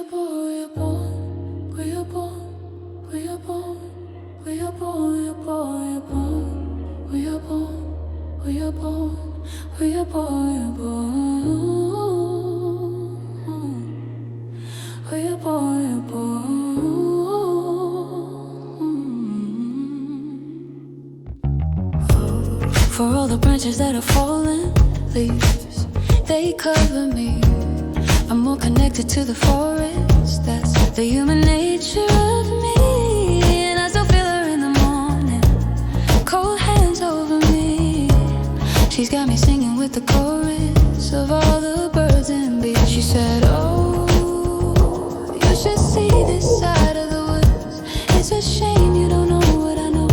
are born, we are born, we are born, we are born, we are born, we are born, we are born, we are born, we are born, we are born, we are born, we are born, we are born. For all the branches that are fallen, leaves, they cover me. I'm more connected to the forest. That's the human nature of me. And I still feel her in the morning, cold hands over me. She's got me singing with the chorus of all the birds and bees. She said, oh, you should see this side of the woods. It's a shame you don't know what I know.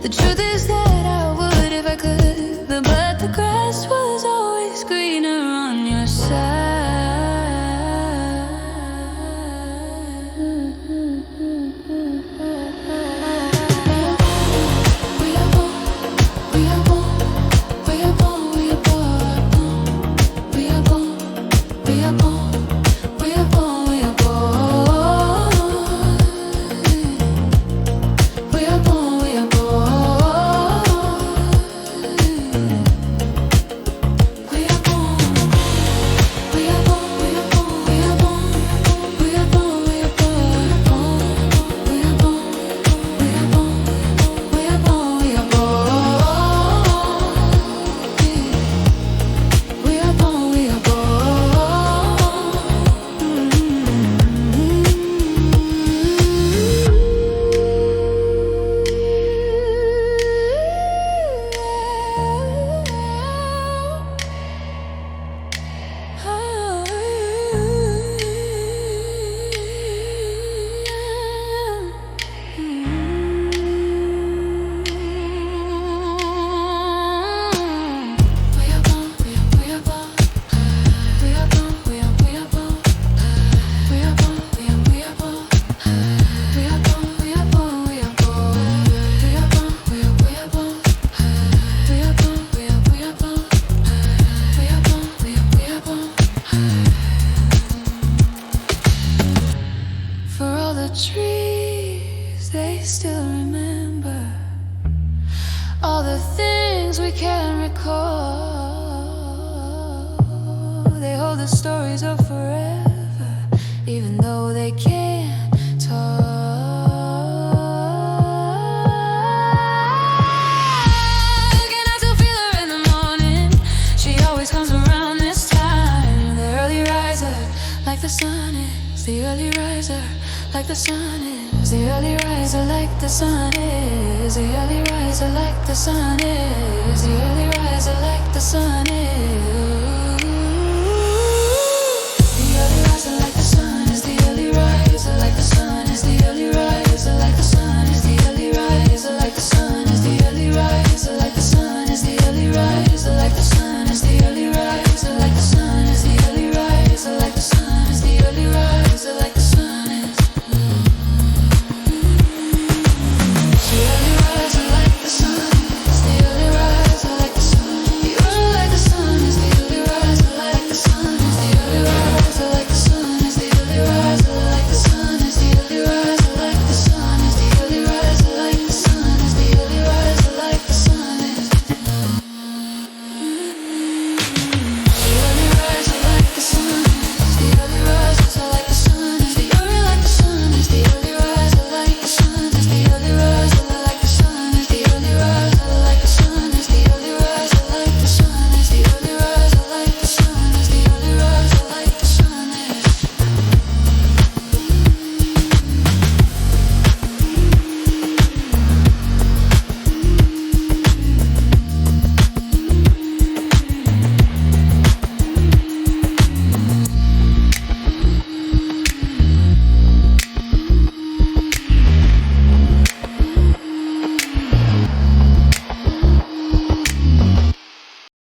The truth is that I would if I could, but the grass was always greener on your side. Trees, they still remember all the things we can't recall. They hold the stories of forever, even though they can't talk. And I still feel her in the morning. She always comes around this time. The early riser, like the sun is. The early riser, like the sun is, the early riser, like the sun is, the early riser, like the sun is, the early riser, like the sun is.